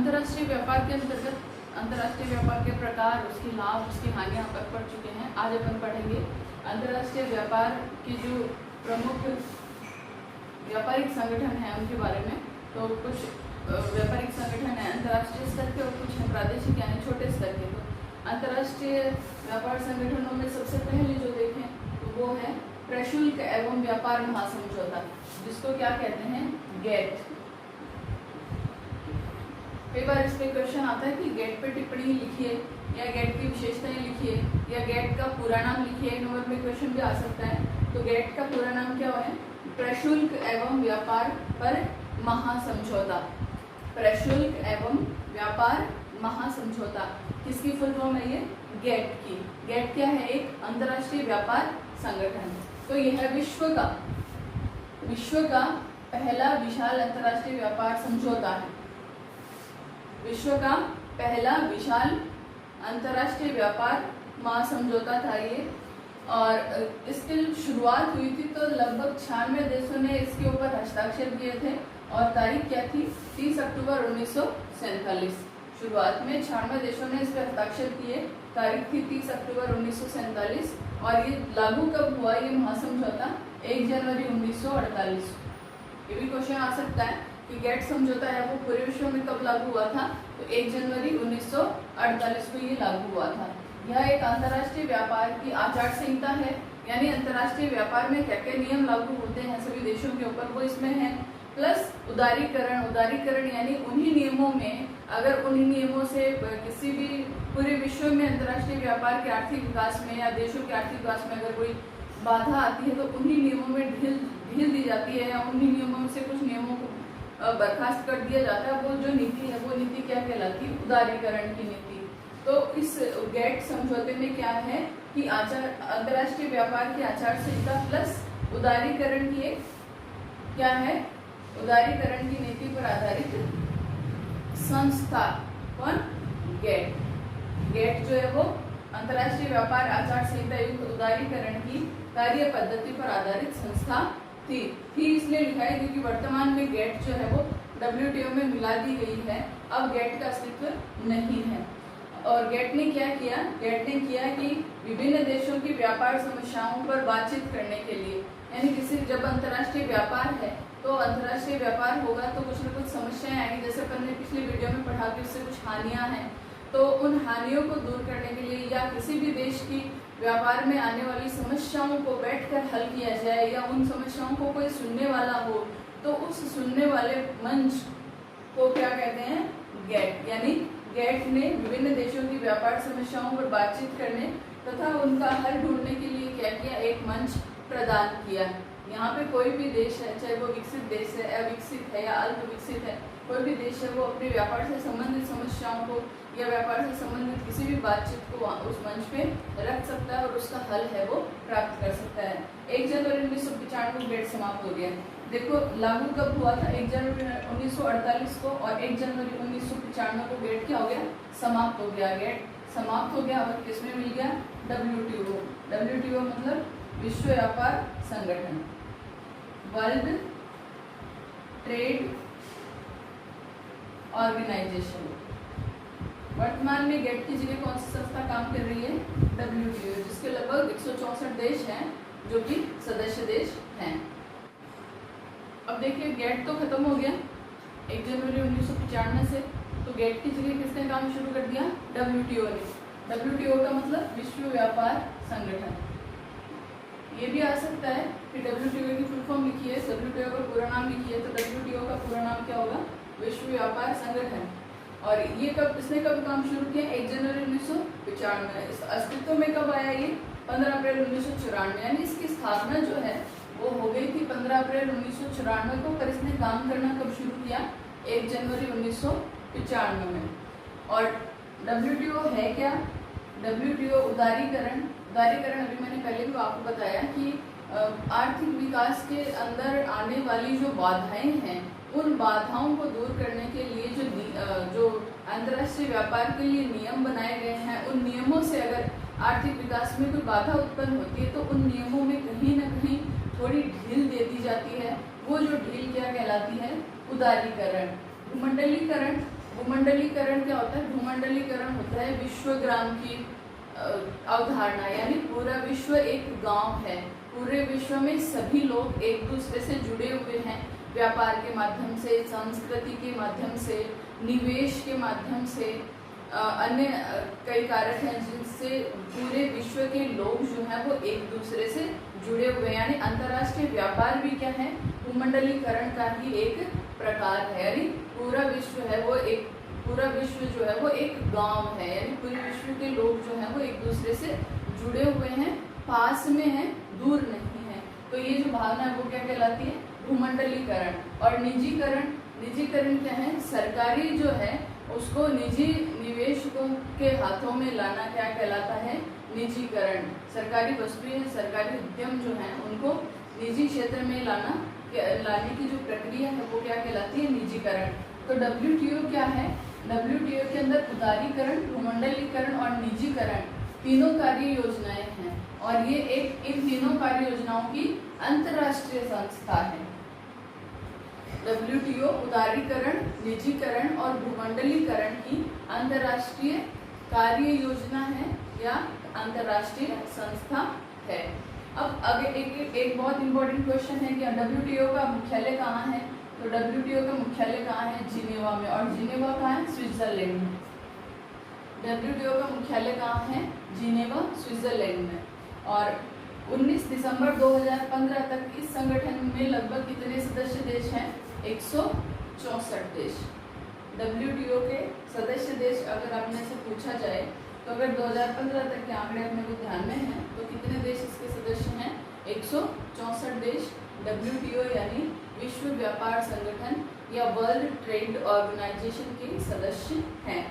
अंतर्राष्ट्रीय व्यापार के अंतर्गत अंतर्राष्ट्रीय व्यापार के प्रकार, उसके लाभ, उसकी हानि यहाँ पर पढ़ चुके हैं। आज अपन पढ़ेंगे अंतर्राष्ट्रीय व्यापार के जो प्रमुख व्यापारिक संगठन हैं उनके बारे में। तो कुछ व्यापारिक संगठन है अंतर्राष्ट्रीय स्तर के और कुछ है प्रादेशिक यानी छोटे स्तर के। तो अंतर्राष्ट्रीय व्यापार संगठनों में सबसे पहले जो देखें तो वो है प्रशुल्क एवं व्यापार महासमझौता, जिसको क्या कहते हैं, गेट। कई बार इस पे क्वेश्चन आता है कि गेट पे टिप्पणी लिखिए या गेट की विशेषताएं लिखिए या गेट का पूरा नाम लिखिए। एक नंबर में क्वेश्चन भी आ सकता है। तो गेट का पूरा नाम क्या है, प्रशुल्क एवं व्यापार पर महासमझौता। प्रशुल्क एवं व्यापार महासमझौता किसकी फुल फॉर्म है, ये गेट की। गेट क्या है, एक अंतर्राष्ट्रीय व्यापार संगठन। तो यह विश्व का पहला विशाल अंतर्राष्ट्रीय व्यापार समझौता है। विश्व का पहला विशाल अंतर्राष्ट्रीय व्यापार महासमझौता था ये। और इसकी शुरुआत हुई थी तो लगभग 96 देशों ने इसके ऊपर हस्ताक्षर किए थे और तारीख क्या थी, 30 अक्टूबर 1947। शुरुआत में 96 देशों ने इस पर हस्ताक्षर किए, तारीख थी 30 अक्टूबर 1947। और ये लागू कब हुआ, ये महासमझौता 1 जनवरी 1948। ये भी क्वेश्चन आ सकता है कि गेट समझौता है वो पूरे विश्व में कब लागू हुआ था, तो 1 जनवरी 1948 को ये लागू हुआ था। यह एक अंतर्राष्ट्रीय व्यापार की आचार संहिता है, यानी अंतर्राष्ट्रीय व्यापार में क्या क्या नियम लागू होते हैं सभी देशों के ऊपर वो इसमें है। प्लस उदारीकरण यानी उन्हीं नियमों में, अगर उन्हीं नियमों से किसी भी पूरे विश्व में अंतर्राष्ट्रीय व्यापार के आर्थिक विकास में या देशों के आर्थिक विकास में अगर कोई बाधा आती है तो उन्हीं नियमों में ढील दी जाती है या उन्हीं नियमों में से कुछ नियमों को बर्खास्त कर दिया जाता है। वो जो नीति है वो नीति क्या कहलाती है, उदारीकरण की नीति। तो इस गेट समझौते में क्या है कि अंतर्राष्ट्रीय व्यापार की आचार संहिता प्लस उदारीकरण की एक क्या है, उदारीकरण की नीति पर आधारित संस्था। कौन, गेट। गेट जो है वो अंतर्राष्ट्रीय व्यापार आचार संहिता युक्त उदारीकरण की कार्य पद्धति पर आधारित संस्था थी इसलिए लिखा है क्योंकि वर्तमान में गेट जो है वो WTO में मिला दी गई है। अब गेट का अस्तित्व नहीं है। और गेट ने क्या किया, गेट ने किया कि विभिन्न देशों की व्यापार समस्याओं पर बातचीत करने के लिए, यानी किसी जब अंतर्राष्ट्रीय व्यापार है तो अंतर्राष्ट्रीय व्यापार होगा तो कुछ न कुछ समस्याएं आएंगी। जैसे अपन ने पिछले वीडियो में पढ़ा कि उससे कुछ हानियां हैं, तो उन हानियों को दूर करने के लिए या किसी भी देश की व्यापार में आने वाली समस्याओं को बैठकर हल किया जाए या उन समस्याओं को कोई सुनने वाला हो, तो उस सुनने वाले मंच को क्या कहते हैं, गेट। यानी गेट ने विभिन्न देशों की व्यापार समस्याओं पर बातचीत करने तथा उनका हल ढूंढने के लिए क्या किया, एक मंच प्रदान किया। यहाँ पे कोई भी देश है, चाहे वो विकसित देश है, अविकसित है या अल्प विकसित है, कोई भी देश है वो अपने व्यापार से संबंधित समस्याओं को या व्यापार से संबंधित किसी भी बातचीत को उस मंच पे रख सकता है और उसका हल है वो प्राप्त कर सकता है। 1 जनवरी 1995 को गेट समाप्त हो गया। देखो लागू कब हुआ था, 1 जनवरी 1948 को, और 1 जनवरी 1995 को गेट क्या हो गया, समाप्त हो गया। गेट समाप्त हो गया और किसमें मिल गया, WTO मतलब विश्व व्यापार संगठन, वर्ल्ड ट्रेड ऑर्गेनाइजेशन। वर्तमान में गेट की जगह कौन सी संस्था काम कर रही है, WTO, जिसके लगभग 164 देश हैं जो कि सदस्य देश हैं। अब देखिए गेट तो खत्म हो गया 1 जनवरी 1995 से, तो गेट की जगह किसने काम शुरू कर दिया, WTO ने। WTO का मतलब विश्व व्यापार संगठन। ये भी आ सकता है कि WTO की फुल फॉर्म लिखिए, WTO का पूरा नाम लिखिए, तो WTO का पूरा नाम क्या होगा, विश्व व्यापार संगठन। और ये इसने कब काम शुरू किया, 1 जनवरी 1995। इस अस्तित्व में कब आया ये, 15 अप्रैल 1994, यानी इसकी स्थापना जो है वो हो गई थी 15 अप्रैल 1994 को, पर इसने काम करना कब शुरू किया, 1 जनवरी 1995 में। और WTO है क्या, WTO उदारीकरण अभी मैंने पहले भी आपको बताया कि आर्थिक विकास के अंदर आने वाली जो बाधाएं हैं उन बाधाओं को दूर करने के लिए जो अंतर्राष्ट्रीय व्यापार के लिए नियम बनाए गए हैं, उन नियमों से अगर आर्थिक विकास में कोई बाधा उत्पन्न होती है तो उन नियमों में कहीं ना कहीं थोड़ी ढील दे दी जाती है। वो जो ढील क्या कहलाती है, उदारीकरण। भूमंडलीकरण भूमंडलीकरण क्या होता है? भूमंडलीकरण होता है विश्वग्राम की अवधारणा, यानी पूरा विश्व एक गांव है। पूरे विश्व में सभी लोग एक दूसरे से जुड़े हुए हैं, व्यापार के माध्यम से, संस्कृति के माध्यम से, निवेश के माध्यम से, अन्य कई कारक हैं जिनसे पूरे विश्व के लोग जो हैं वो एक दूसरे से जुड़े हुए हैं। यानी अंतर्राष्ट्रीय व्यापार भी क्या है? भूमंडलीकरण का ही एक प्रकार है। यानी पूरा विश्व है वो एक, पूरा विश्व जो है वो एक गांव है, यानी पूरे विश्व के लोग जो हैं वो एक दूसरे से जुड़े हुए हैं, पास में हैं, दूर नहीं है। तो ये जो भावना है वो क्या कहलाती है? भूमंडलीकरण। और निजीकरण, निजीकरण क्या है? सरकारी जो है उसको निजी निवेशकों के हाथों में लाना क्या कहलाता है? निजीकरण। सरकारी वस्तुएं, सरकारी उद्यम जो हैं उनको निजी क्षेत्र में लाने की जो प्रक्रिया है वो क्या कहलाती है? निजीकरण। तो WTO क्या है? WTO के अंदर उदारीकरण, भूमंडलीकरण और निजीकरण तीनों कार्य योजनाएं हैं, और ये इन तीनों कार्य योजनाओं की अंतर्राष्ट्रीय संस्था है। WTO उदारीकरण, निजीकरण और भूमंडलीकरण की अंतर्राष्ट्रीय कार्य योजना है या अंतर्राष्ट्रीय संस्था है। अब अगर एक बहुत इंपॉर्टेंट क्वेश्चन है कि WTO का मुख्यालय कहाँ है? तो WTO का मुख्यालय कहाँ है? जिनेवा में। और जिनेवा कहाँ है? स्विट्जरलैंड में। WTO का मुख्यालय कहाँ है? जिनेवा, स्विट्जरलैंड में। और 19 दिसंबर 2015 तक इस संगठन में लगभग कितने सदस्य देश हैं? 164 देश। WTO के सदस्य देश अगर आपने से पूछा जाए तो अगर 2015 तक के आंकड़े अपने को ध्यान में हैं तो कितने देश इसके सदस्य हैं? 164 देश WTO यानी विश्व व्यापार संगठन या वर्ल्ड ट्रेड ऑर्गेनाइजेशन के सदस्य हैं।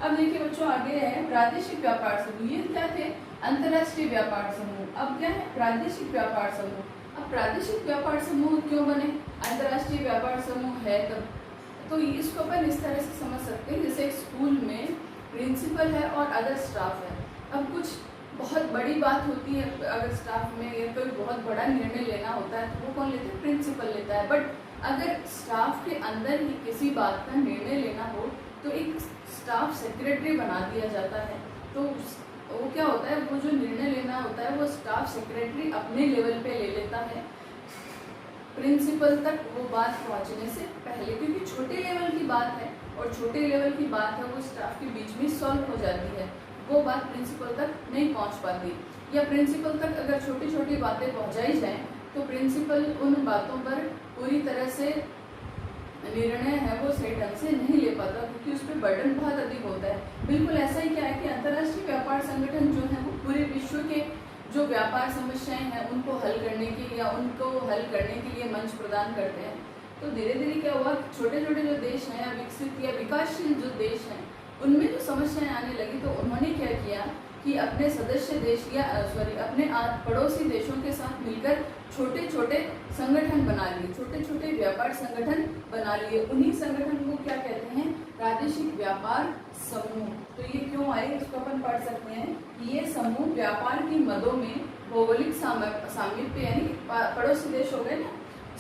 अब देखिए बच्चों, आगे है प्रादेशिक व्यापार समूह। ये क्या थे? अंतर्राष्ट्रीय व्यापार समूह। अब क्या है? प्रादेशिक व्यापार समूह। अब प्रादेशिक व्यापार समूह क्यों बने? अंतर्राष्ट्रीय व्यापार समूह है तब। तो इसको अपन इस तरह से समझ सकते हैं, जैसे एक स्कूल में प्रिंसिपल है और अदर स्टाफ है। अब कुछ बहुत बड़ी बात होती है, अगर स्टाफ में या कोई बहुत बड़ा निर्णय लेना होता है तो वो कौन लेता है? प्रिंसिपल लेता है। बट अगर स्टाफ के अंदर ही किसी बात का निर्णय लेना हो तो एक स्टाफ सेक्रेटरी बना दिया जाता है। तो वो क्या होता है? वो जो निर्णय लेना होता है वो स्टाफ सेक्रेटरी अपने लेवल पे ले लेता है, प्रिंसिपल तक वो बात पहुंचने से पहले, क्योंकि छोटे लेवल की बात है और छोटे लेवल की बात है वो स्टाफ के बीच में सॉल्व हो जाती है, वो बात प्रिंसिपल तक नहीं पहुंच पाती। या प्रिंसिपल तक अगर छोटी छोटी बातें पहुंचाई जाएं तो प्रिंसिपल उन बातों पर पूरी तरह से निर्णय है वो सही ढंग से नहीं ले पाता, क्योंकि उस पर बर्डन बहुत अधिक होता है। बिल्कुल ऐसा ही क्या है कि अंतर्राष्ट्रीय व्यापार संगठन जो है वो पूरे विश्व के जो व्यापार समस्याएं हैं उनको हल करने के या उनको हल करने के लिए मंच प्रदान करते हैं। तो धीरे धीरे क्या हुआ, छोटे छोटे जो देश हैं या विकसित या विकासशील जो देश हैं उनमें जो समस्याएं आने लगी तो उन्होंने क्या किया कि अपने सदस्य देश या अपने पड़ोसी देशों के साथ मिलकर छोटे छोटे संगठन बना लिए, छोटे छोटे व्यापार संगठन बना लिए। उन्हीं संगठन को क्या कहते हैं? प्रादेशिक व्यापार समूह। तो ये क्यों आए इसको अपन पढ़ सकते हैं कि ये समूह व्यापार की मदों में भौगोलिक सामीप्य यानी पड़ोसी देश हो गए ना,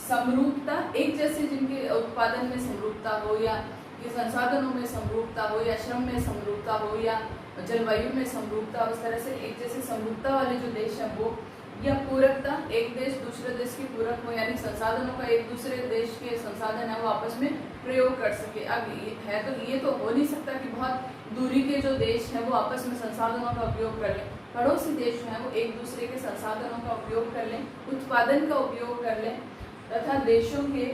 समरूपता, एक जैसे जिनके उत्पादन में समरूपता हो या ये संसाधनों में समरूपता हो या श्रम में समरूपता हो या जलवायु में समरूपता, उस तरह से एक जैसे समरूपता वाले जो देश हैं वो, या पूरकता, एक देश दूसरे देश के पूरक हो यानी संसाधनों का एक दूसरे देश के संसाधन है वो आपस में प्रयोग कर सके। अब ये है तो ये तो हो नहीं सकता कि बहुत दूरी के जो देश हैं वो आपस में संसाधनों का उपयोग कर लें। पड़ोसी देश जो है वो एक दूसरे के संसाधनों का उपयोग कर लें, उत्पादन का उपयोग कर लें तथा देशों के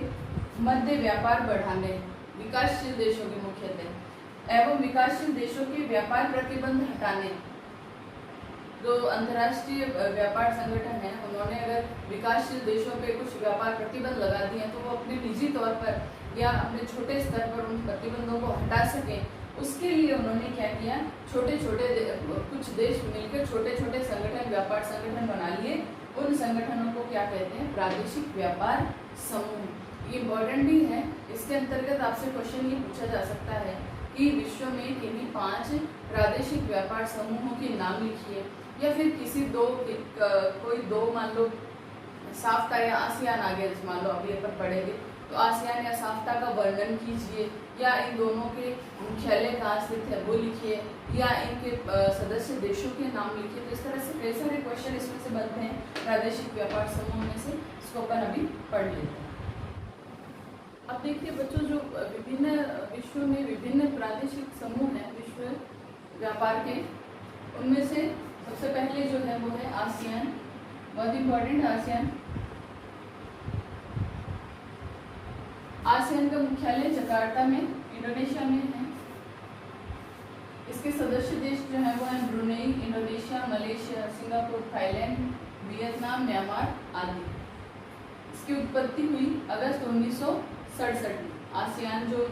मध्य व्यापार बढ़ाने, विकासशील देशों के मुख्यतः एवं विकासशील देशों के व्यापार प्रतिबंध हटाने। जो अंतर्राष्ट्रीय व्यापार संगठन है उन्होंने अगर विकासशील देशों पे कुछ व्यापार प्रतिबंध लगा दिए हैं तो वो अपने निजी तौर पर या अपने छोटे स्तर पर उन प्रतिबंधों को हटा सकें, उसके लिए उन्होंने क्या किया, छोटे छोटे कुछ देश मिलकर छोटे छोटे संगठन, व्यापार संगठन बना लिए। उन संगठनों को क्या कहते हैं? प्रादेशिक व्यापार समूह। ये इम्पोर्टेंट भी है। इसके अंतर्गत आपसे क्वेश्चन ये पूछा जा सकता है कि विश्व में किन्हीं 5 प्रादेशिक व्यापार समूहों के नाम लिखिए, या फिर किसी कोई दो मान लो साफ्टा या आसियान आ गया, जैसे मान लो अभी अपन पढ़ेंगे तो आसियान या साफ्टा का वर्णन कीजिए, या इन दोनों के मुख्यालय कहाँ स्थित है वो लिखिए, या इनके सदस्य देशों के नाम लिखिए। तो इस तरह से कई सारे क्वेश्चन इसमें से बनते हैं प्रादेशिक व्यापार समूह में से, इसको अपन अभी पढ़ लेते हैं। अब देखिए बच्चों, जो विभिन्न विश्व में विभिन्न प्रादेशिक समूह हैं विश्व व्यापार के, उनमें से सबसे पहले जो है वो है आसियान, बहुत इम्पोर्टेंट आसियान। आसियान का मुख्यालय जकार्ता में इंडोनेशिया में है। इसके सदस्य देश जो है वो है Brunei, Indonesia, Malaysia, Singapore, Thailand, Vietnam, Myanmar आदि। इसकी उत्पत्ति हुई अगस्त 1967 में। आसियान जो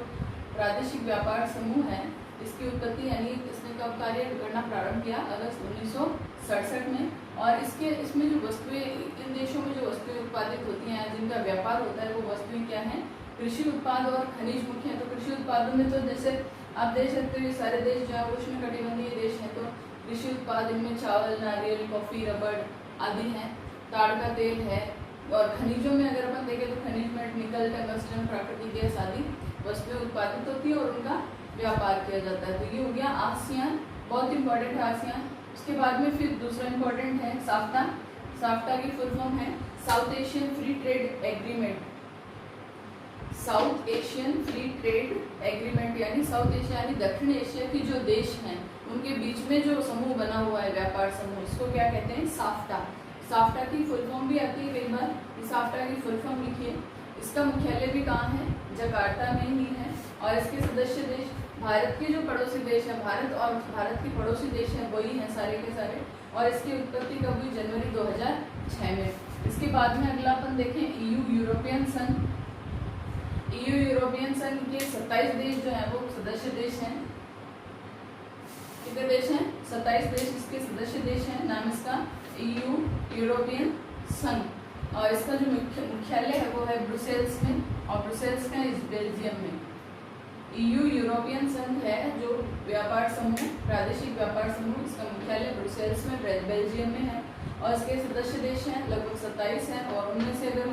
प्रादेशिक व्यापार समूह है, इसकी उत्पत्ति यानी इसने कब कार्य करना प्रारंभ किया, अगस्त 1967 में। और इसमें जो वस्तुएं, इन देशों में जो वस्तुएं उत्पादित होती हैं, जिनका व्यापार होता है, वो वस्तुएं क्या हैं, कृषि उत्पाद और खनिज मुख्य हैं। तो कृषि उत्पादों में तो जैसे आप देख सकते हो, ये सारे देश जो है उष्णकटिबंधीय देश हैं, तो कृषि उत्पाद इनमें चावल, नारियल, कॉफी, रबड़ आदि हैं। ताड़ का तेल है। और खनिजों में अगर अपन देखें तो खनिज में निकल, टंगस्टन, प्राकृतिक गैस आदि वस्तुएं उत्पादित होती है और उनका व्यापार किया जाता है। तो ये हो गया आसियान, बहुत इंपॉर्टेंट है आसियान। उसके बाद में फिर दूसरा इंपॉर्टेंट है साफ्टा। साफ्टा की फुल फॉर्म है south Asian free trade agreement. South Asian free trade agreement यानी साउथ एशिया यानी दक्षिण एशिया की जो देश हैं उनके बीच में जो समूह बना हुआ है, व्यापार समूह, इसको क्या कहते हैं, साफ्टा। साफ्टा की फुल फॉर्म भी आती है कई बार, साफ्टा की फुल फॉर्म लिखिए। इसका मुख्यालय भी कहाँ है, जकार्ता में ही है। और इसके सदस्य देश भारत के जो पड़ोसी देश हैं, भारत और भारत के पड़ोसी देश हैं वही हैं सारे के सारे। और इसकी उत्पत्ति कब हुई, जनवरी 2006 में। इसके बाद में अगला अपन देखें EU यूरोपियन संघ। EU यूरोपियन संघ के 27 देश जो हैं वो सदस्य देश हैं। कितने देश हैं, 27 देश इसके सदस्य देश हैं। नाम इसका EU यूरोपियन संघ। और इसका जो मुख्यालय है वो है ब्रुसेल्स में, और ब्रुसेल्स का इस बेल्जियम में। EU यूरोपियन संघ है जो व्यापार समूह, प्रादेशिक व्यापार समूह, इसका मुख्यालय ब्रुसेल्स में बेल्जियम में है। और इसके सदस्य देश हैं लगभग 27 हैं। और उनमें से अगर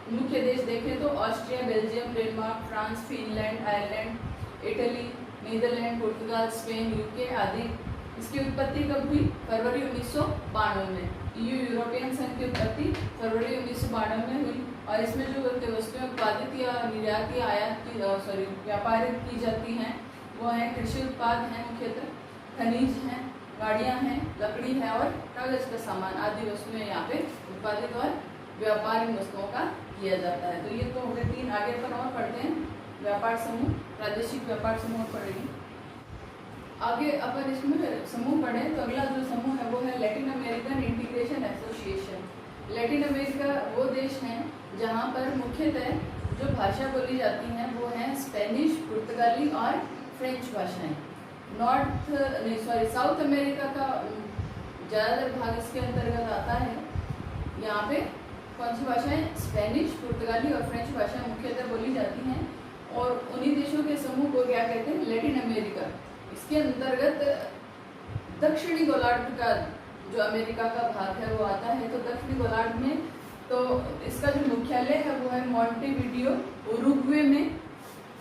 मुख्य देश देखें तो Austria, Belgium, Denmark, France, Finland, Ireland, Italy, Netherlands, पुर्तगाल, स्पेन, UK आदि। इसकी उत्पत्ति कब हुई, फरवरी 1992 में। EU यूरोपियन संघ की उत्पत्ति फरवरी 1992 में हुई। और इसमें जो वस्तुएं उत्पादित या निर्यात या आयात की व्यापारित की जाती हैं वो हैं कृषि उत्पाद हैं, मुख्यतः खनिज हैं, गाड़ियां हैं, लकड़ी है और कागज का सामान आदि वस्तुएं यहाँ पे उत्पादित और व्यापार इन वस्तुओं का किया जाता है। तो ये तो हो गए 3। आगे अपन और पढ़ते हैं व्यापार समूह, प्रादेशिक व्यापार समूह पढ़ेंगे। आगे अपन इसमें समूह पढ़ें तो अगला जो समूह है वो है Latin American integration association. Latin America वो देश हैं जहाँ पर मुख्यतः जो भाषा बोली जाती हैं वो हैं स्पेनिश, पुर्तगाली और फ्रेंच भाषाएं। साउथ अमेरिका का ज़्यादातर भाग इसके अंतर्गत आता है। यहाँ पे कौन सी भाषाएं, स्पेनिश, पुर्तगाली और फ्रेंच भाषाएं मुख्यतः बोली जाती हैं। और उन्हीं देशों के समूह को क्या कहते हैं, लैटिन अमेरिका। इसके अंतर्गत दक्षिणी गोलार्ध का जो अमेरिका का भाग है वो आता है। तो दक्षिणी गोलार्ध में तो इसका जो मुख्यालय है वो है मॉन्टेविडियो, उरुग्वे में।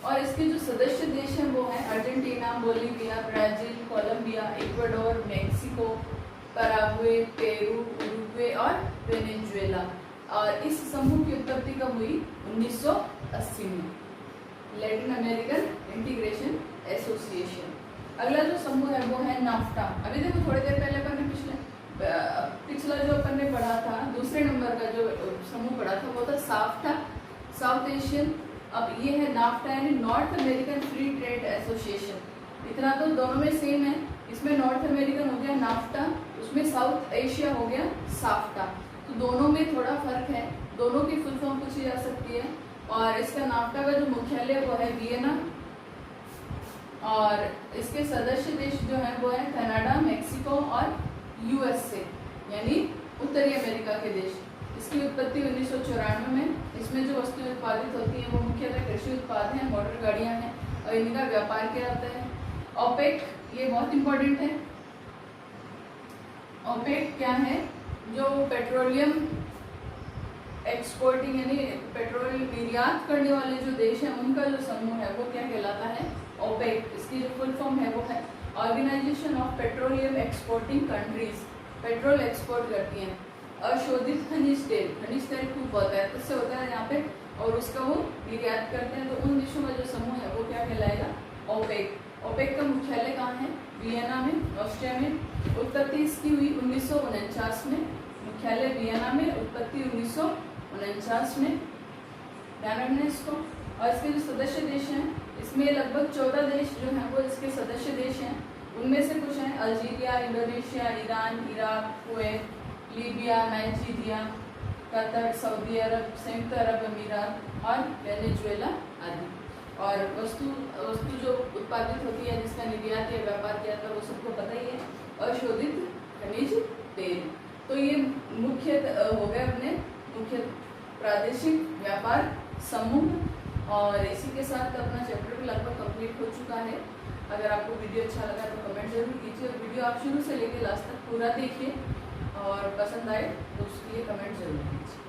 और इसके जो सदस्य देश हैं वो हैं Argentina, Bolivia, Brazil, Colombia, Ecuador, Mexico, Paraguay, Peru, Uruguay और वेनेजुएला। और इस समूह की उत्पत्ति कब हुई, 1980 में, लैटिन अमेरिकन इंटीग्रेशन एसोसिएशन। अगला जो समूह है वो है नाफ्टा। अभी देखो थोड़ी देर पहले अपन ने पिछला जो अपन ने पढ़ा था, दूसरे नंबर का जो समूह पढ़ा था वो था साफ्टा, साउथ एशियन। अब ये है नाफ्टा यानी north American free trade association. इतना तो दोनों में सेम है, इसमें नॉर्थ अमेरिकन हो गया नाफ्टा, उसमें साउथ एशिया हो गया साफ्टा। तो दोनों में थोड़ा फर्क है, दोनों की फुल फॉर्म पूछी जा सकती है। और इसका नाफ्टा का जो मुख्यालय वो है वियना। और इसके सदस्य देश जो है वो है कनाडा, मेक्सिको और USA यानी उत्तरी अमेरिका के देश। इसकी उत्पत्ति 1994 में। इसमें जो वस्तुएं उत्पादित होती हैं वो मुख्यतः कृषि उत्पाद हैं, मोटर गाड़ियां हैं और इनका व्यापार किया जाता है। ओपेक, ये बहुत इंपॉर्टेंट है। ओपेक क्या है, जो पेट्रोलियम एक्सपोर्टिंग यानी पेट्रोल निर्यात करने वाले जो देश हैं उनका जो समूह है वो क्या कहलाता है, ओपेक। इसकी जो फुल फॉर्म है वो है organization of petroleum exporting countries. Petrol export करती हैं। अशोधित खनिज तेल खूब होता है, उससे होता है यहाँ पे, और उसका वो निर्यात करते हैं। तो उन देशों का जो समूह है वो क्या कहलाएगा, ओपेक। ओपेक का मुख्यालय कहाँ है, वियना में, ऑस्ट्रिया में। उत्पत्ति इसकी हुई 1949 में, मुख्यालय वियना में, उत्पत्ति 1949 में, ध्यान रखना इसको। और इसके जो सदस्य देश हैं, इसमें लगभग 14 देश जो हैं वो इसके सदस्य देश हैं। उनमें से कुछ हैं Algeria, Indonesia, Iran, Iraq, Kuwait, Libya, Nigeria, Qatar, सऊदी अरब, संयुक्त अरब अमीरात और वेनेजुएला आदि। और वस्तु जो उत्पादित होती है जिसका निर्यात या व्यापार किया था वो सबको पता ही है, अशोधित खनिज तेल। तो ये मुख्य हो गए अपने मुख्य प्रादेशिक व्यापार समूह। और इसी के साथ अपना चैप्टर भी लगभग कंप्लीट हो चुका है। अगर आपको वीडियो अच्छा लगा तो कमेंट जरूर कीजिए, और वीडियो आप शुरू से लेकर लास्ट तक पूरा देखिए, और पसंद आए तो उसके लिए कमेंट जरूर कीजिए।